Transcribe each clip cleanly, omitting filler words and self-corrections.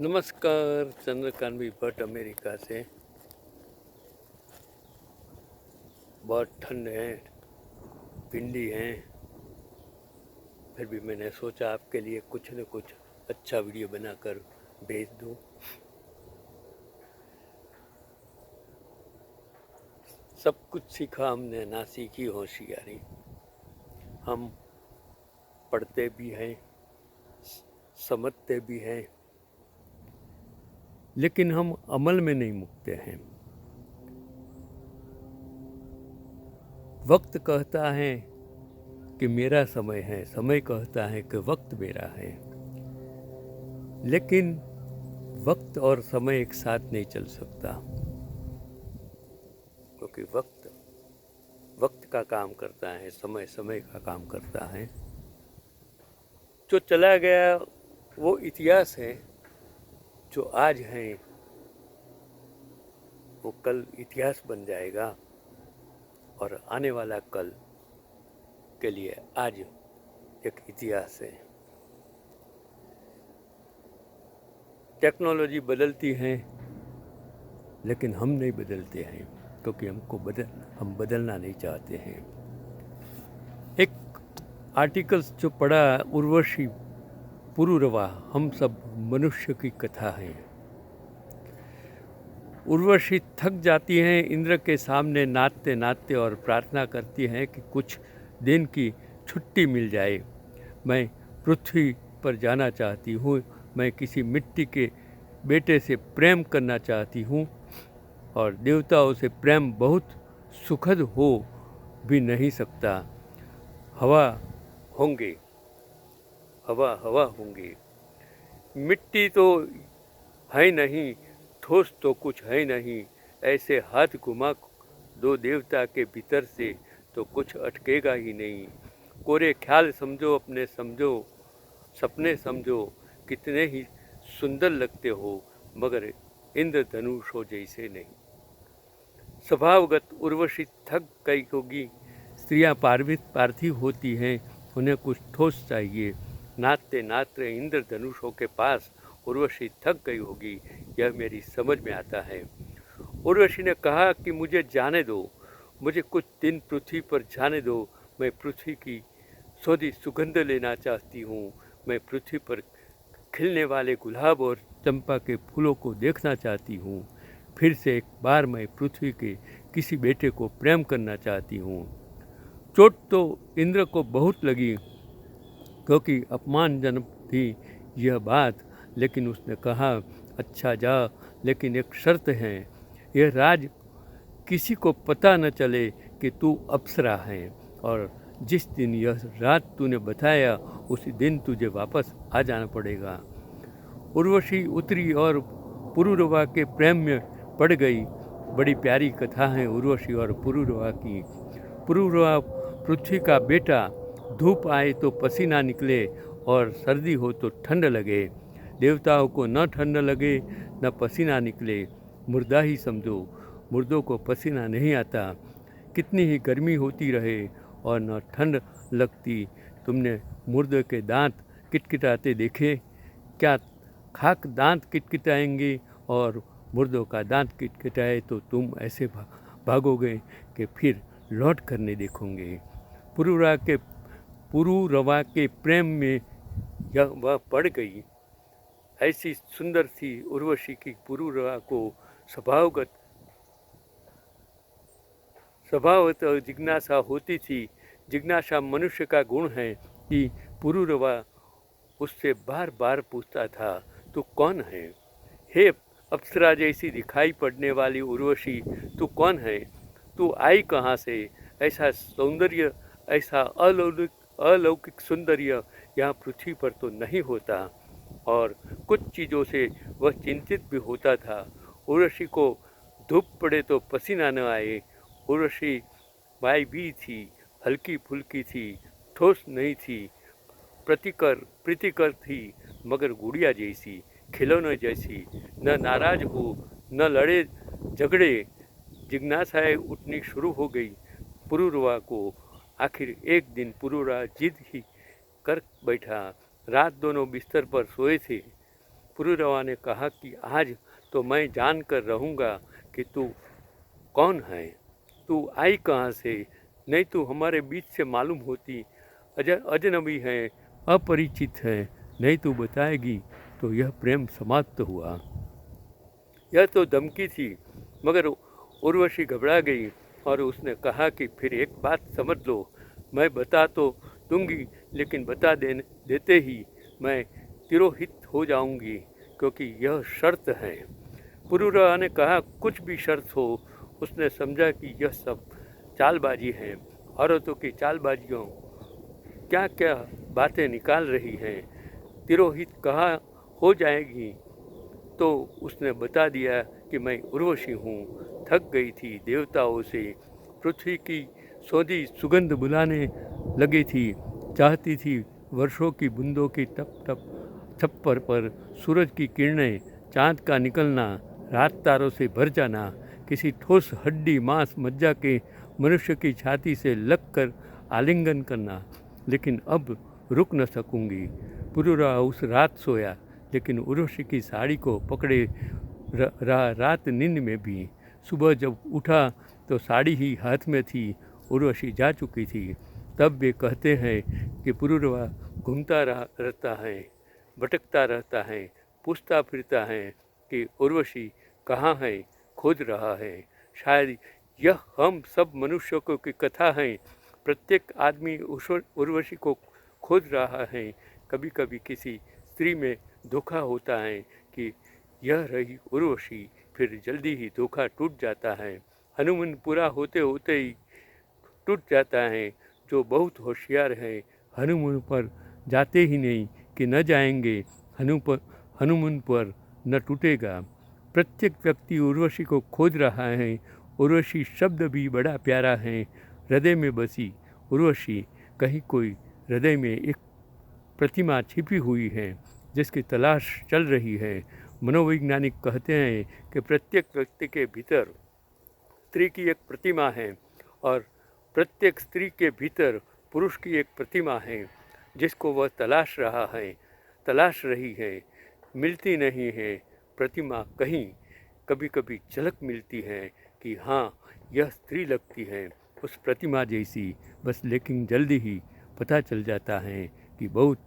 नमस्कार, चंद्रकांत भट्ट अमेरिका से। बहुत ठंड है, भिंडी है, फिर भी मैंने सोचा आपके लिए कुछ न कुछ अच्छा वीडियो बनाकर भेज दूं। सब कुछ सीखा हमने, ना सीखी होशियारी। हम पढ़ते भी हैं, समझते भी हैं, लेकिन हम अमल में नहीं मुकते हैं। वक्त कहता है कि मेरा समय है, समय कहता है कि वक्त मेरा है, लेकिन वक्त और समय एक साथ नहीं चल सकता, क्योंकि वक्त का काम करता है, समय समय का काम करता है। जो चला गया वो इतिहास है, जो आज है वो कल इतिहास बन जाएगा, और आने वाला कल के लिए आज एक इतिहास है। टेक्नोलॉजी बदलती है, लेकिन हम नहीं बदलते हैं, क्योंकि हम बदलना नहीं चाहते हैं। एक आर्टिकल जो पढ़ा, उर्वशी पुरुरवा हम सब मनुष्य की कथा है। उर्वशी थक जाती हैं इंद्र के सामने नाचते नाचते, और प्रार्थना करती हैं कि कुछ दिन की छुट्टी मिल जाए। मैं पृथ्वी पर जाना चाहती हूँ, मैं किसी मिट्टी के बेटे से प्रेम करना चाहती हूँ, और देवताओं से प्रेम बहुत सुखद हो भी नहीं सकता। हवा होंगे, हवा हवा होंगे, मिट्टी तो है नहीं, ठोस तो कुछ है नहीं, ऐसे हाथ घुमा दो देवता के भीतर से तो कुछ अटकेगा ही नहीं। कोरे ख्याल समझो, अपने समझो, सपने समझो, कितने ही सुंदर लगते हो, मगर इंद्रधनुषों जैसे नहीं। स्वभावगत उर्वशी थक गई होगी। स्त्रियां पार्थिव होती हैं, उन्हें कुछ ठोस चाहिए। नाचते नाचते इंद्रधनुषों के पास उर्वशी थक गई होगी, यह मेरी समझ में आता है। उर्वशी ने कहा कि मुझे जाने दो, मुझे कुछ दिन पृथ्वी पर जाने दो। मैं पृथ्वी की सौंधी सुगंध लेना चाहती हूँ, मैं पृथ्वी पर खिलने वाले गुलाब और चंपा के फूलों को देखना चाहती हूँ। फिर से एक बार मैं पृथ्वी के किसी बेटे को प्रेम करना चाहती हूँ। चोट तो इंद्र को बहुत लगी, क्योंकि अपमानजनक थी यह बात, लेकिन उसने कहा, अच्छा जा, लेकिन एक शर्त है, यह राज किसी को पता न चले कि तू अप्सरा है, और जिस दिन यह रात तूने बताया उसी दिन तुझे वापस आ जाना पड़ेगा। उर्वशी उतरी और पुरुरवा के प्रेम में पड़ गई। बड़ी प्यारी कथा है उर्वशी और पुरुरवा की। पुरुरवा पृथ्वी का बेटा, धूप आए तो पसीना निकले और सर्दी हो तो ठंड लगे। देवताओं को न ठंड लगे न पसीना निकले, मुर्दा ही समझो, मुर्दों को पसीना नहीं आता। कितनी ही गर्मी होती रहे और न ठंड लगती। तुमने मुर्दे के दांत किटकिटाते देखे क्या? खाक दांत किटकिटाएंगे, और मुर्दों का दांत किटकिटाए तो तुम ऐसे भागोगे कि फिर लौट कर नहीं देखोगे। पुरुरवा के प्रेम में वह पड़ गई। ऐसी सुंदर सी उर्वशी की पुरुरवा को स्वभावत जिज्ञासा होती थी। जिज्ञासा मनुष्य का गुण है कि पुरुरवा उससे बार बार पूछता था, तू कौन है? हे अप्सरा जैसी दिखाई पड़ने वाली उर्वशी, तू कौन है? तू आई कहाँ से? ऐसा सौंदर्य, ऐसा अलौकिक सौंदर्य यहाँ पृथ्वी पर तो नहीं होता। और कुछ चीज़ों से वह चिंतित भी होता था। उर्वशी को धूप पड़े तो पसीना न आए। उर्वशी मायावी थी, हल्की फुल्की थी, ठोस नहीं थी, प्रीतिकर थी, मगर गुड़िया जैसी, खिलौने जैसी। न नाराज हो, न लड़े झगड़े। जिज्ञासाएं उठनी शुरू हो गई पुरुरवा को। आखिर एक दिन पुरुरवा जिद ही कर बैठा। रात दोनों बिस्तर पर सोए थे। पुरूरवा ने कहा कि आज तो मैं जान कर रहूँगा कि तू कौन है, तू आई कहाँ से, नहीं तू हमारे बीच से मालूम होती, अजनबी है, अपरिचित है, नहीं तू बताएगी तो यह प्रेम समाप्त हुआ। यह तो धमकी थी, मगर उर्वशी घबरा गई और उसने कहा कि फिर एक बात समझ लो, मैं बता तो दूंगी, लेकिन बता देते ही मैं तिरोहित हो जाऊंगी, क्योंकि यह शर्त है। पुरूरवा ने कहा कुछ भी शर्त हो। उसने समझा कि यह सब चालबाजी है, औरतों की चालबाजियों क्या क्या बातें निकाल रही हैं। तिरोहित कहाँ हो जाएगी, तो उसने बता दिया कि मैं उर्वशी हूँ, थक गई थी देवताओं से, पृथ्वी की सौंधी सुगंध बुलाने लगी थी, चाहती थी वर्षों की बूंदों की टप टप छप्पर पर सूरज की किरणें, चाँद का निकलना, रात तारों से भर जाना, किसी ठोस हड्डी मांस मज्जा के मनुष्य की छाती से लगकर आलिंगन करना, लेकिन अब रुक न सकूंगी। पुरूरवा उस रात सोया, लेकिन उर्वशी की साड़ी को पकड़े रात नींद में भी। सुबह जब उठा तो साड़ी ही हाथ में थी, उर्वशी जा चुकी थी। तब वे कहते हैं कि पुरूरवा घूमता रहता है, भटकता रहता है, पूछता फिरता है कि उर्वशी कहाँ है, खोज रहा है। शायद यह हम सब मनुष्यों की कथा है। प्रत्येक आदमी उर्वशी को खोज रहा है। कभी कभी किसी स्त्री में धोखा होता है कि यह रही उर्वशी, फिर जल्दी ही धोखा टूट जाता है। हनीमून पूरा होते होते ही टूट जाता है। जो बहुत होशियार है हनीमून पर जाते ही नहीं कि न जाएंगे, हनीमून पर न टूटेगा। प्रत्येक व्यक्ति उर्वशी को खोज रहा है। उर्वशी शब्द भी बड़ा प्यारा है। हृदय में बसी उर्वशी, कहीं कोई हृदय में एक प्रतिमा छिपी हुई है जिसकी तलाश चल रही है। मनोवैज्ञानिक कहते हैं कि प्रत्येक व्यक्ति के भीतर स्त्री की एक प्रतिमा है और प्रत्येक स्त्री के भीतर पुरुष की एक प्रतिमा है जिसको वह तलाश रही है। मिलती नहीं है प्रतिमा, कहीं कभी कभी झलक मिलती है कि हाँ यह स्त्री लगती है उस प्रतिमा जैसी, बस लेकिन जल्दी ही पता चल जाता है कि बहुत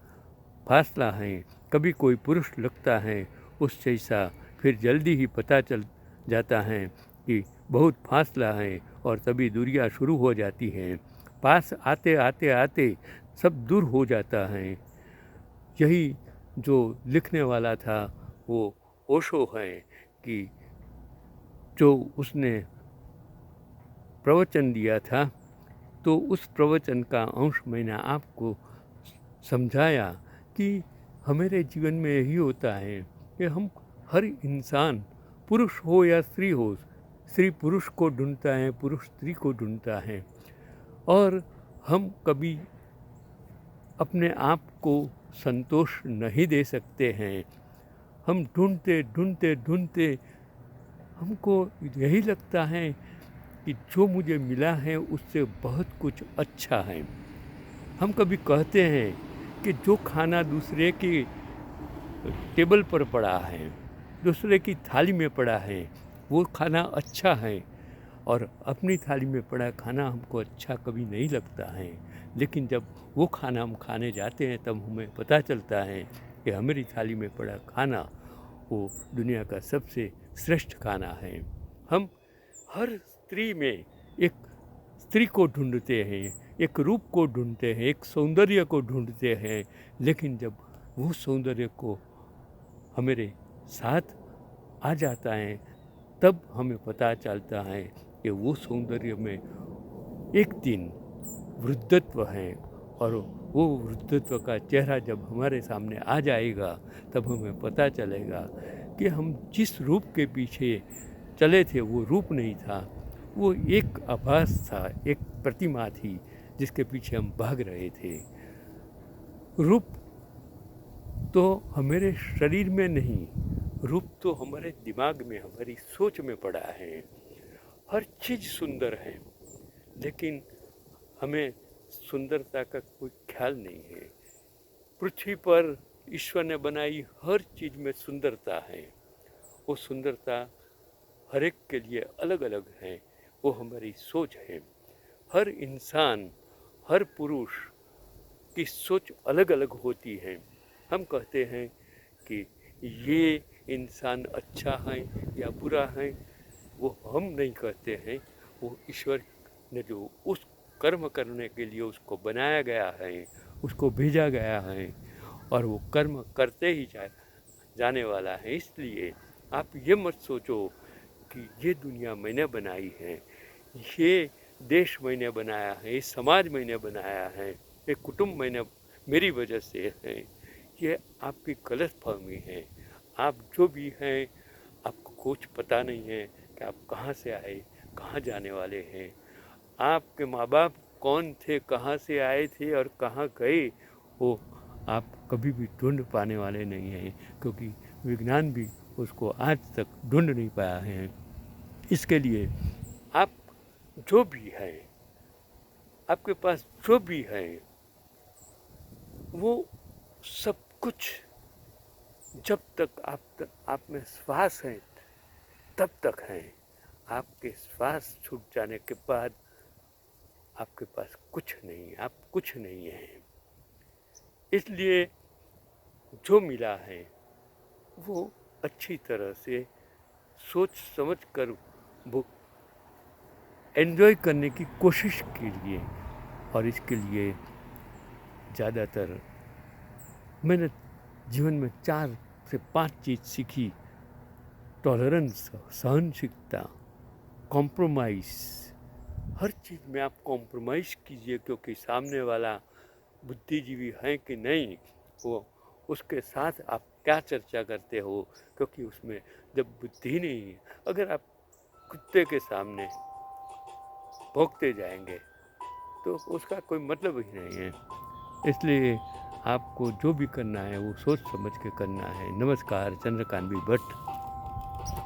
फासला है। कभी कोई पुरुष लगता है उस जैसा, फिर जल्दी ही पता चल जाता है कि बहुत फासला है और तभी दूरियां शुरू हो जाती हैं। पास आते आते आते सब दूर हो जाता है। यही जो लिखने वाला था वो ओशो है कि जो उसने प्रवचन दिया था, तो उस प्रवचन का अंश मैंने आपको समझाया कि हमारे जीवन में यही होता है कि हम हर इंसान, पुरुष हो या स्त्री हो, स्त्री पुरुष को ढूंढता है, पुरुष स्त्री को ढूंढता है, और हम कभी अपने आप को संतोष नहीं दे सकते हैं। हम ढूंढते ढूंढते ढूंढते हमको यही लगता है कि जो मुझे मिला है उससे बहुत कुछ अच्छा है। हम कभी कहते हैं कि जो खाना दूसरे की टेबल पर पड़ा है, दूसरे की थाली में पड़ा है, वो खाना अच्छा है, और अपनी थाली में पड़ा खाना हमको अच्छा कभी नहीं लगता है। लेकिन जब वो खाना हम खाने जाते हैं तब हमें पता चलता है कि हमारी थाली में पड़ा खाना वो दुनिया का सबसे श्रेष्ठ खाना है। हम हर स्त्री में एक स्त्री को ढूंढते हैं, एक रूप को ढूंढते हैं, एक सौंदर्य को ढूंढते हैं, लेकिन जब वो सौंदर्य को हमारे साथ आ जाता है तब हमें पता चलता है कि वो सौंदर्य में एक दिन वृद्धत्व है, और वो वृद्धत्व का चेहरा जब हमारे सामने आ जाएगा तब हमें पता चलेगा कि हम जिस रूप के पीछे चले थे वो रूप नहीं था, वो एक आभास था, एक प्रतिमा थी जिसके पीछे हम भाग रहे थे। रूप तो हमारे शरीर में नहीं, रूप तो हमारे दिमाग में, हमारी सोच में पड़ा है। हर चीज़ सुंदर है, लेकिन हमें सुंदरता का कोई ख्याल नहीं है। पृथ्वी पर ईश्वर ने बनाई हर चीज़ में सुंदरता है। वो सुंदरता हर एक के लिए अलग अलग है, वो हमारी सोच है। हर इंसान, हर पुरुष की सोच अलग अलग होती है। हम कहते हैं कि ये इंसान अच्छा है या बुरा है, वो हम नहीं कहते हैं, वो ईश्वर ने जो उस कर्म करने के लिए उसको बनाया गया है, उसको भेजा गया है, और वो कर्म करते ही जाने वाला है। इसलिए आप ये मत सोचो कि ये दुनिया मैंने बनाई है, ये देश मैंने बनाया है, ये समाज मैंने बनाया है, ये कुटुंब मैंने मेरी वजह से है। ये आपकी गलतफहमी है। आप जो भी हैं, आपको कुछ पता नहीं है कि आप कहाँ से आए, कहाँ जाने वाले हैं। आपके माँ बाप कौन थे, कहाँ से आए थे और कहाँ गए, वो आप कभी भी ढूंढ पाने वाले नहीं हैं, क्योंकि विज्ञान भी उसको आज तक ढूंढ नहीं पाया है। इसके लिए आप जो भी है, आपके पास जो भी है, वो सब कुछ जब तक आप में श्वास है तब तक है। आपके श्वास छूट जाने के बाद आपके पास कुछ नहीं, आप कुछ नहीं है। इसलिए जो मिला है वो अच्छी तरह से सोच समझ कर वो एंजॉय करने की कोशिश कीजिए। और इसके लिए ज़्यादातर मैंने जीवन में 4 से 5 चीज़ सीखी। टॉलरेंस, सहनशीलता, कॉम्प्रोमाइज़। हर चीज़ में आप कॉम्प्रोमाइज़ कीजिए, क्योंकि सामने वाला बुद्धिजीवी है कि नहीं, वो उसके साथ आप क्या चर्चा करते हो, क्योंकि उसमें जब बुद्धि नहीं है, अगर आप कुत्ते के सामने भौंकते जाएंगे तो उसका कोई मतलब ही नहीं है। इसलिए आपको जो भी करना है वो सोच समझ के करना है। नमस्कार, चंद्रकांत भट्ट।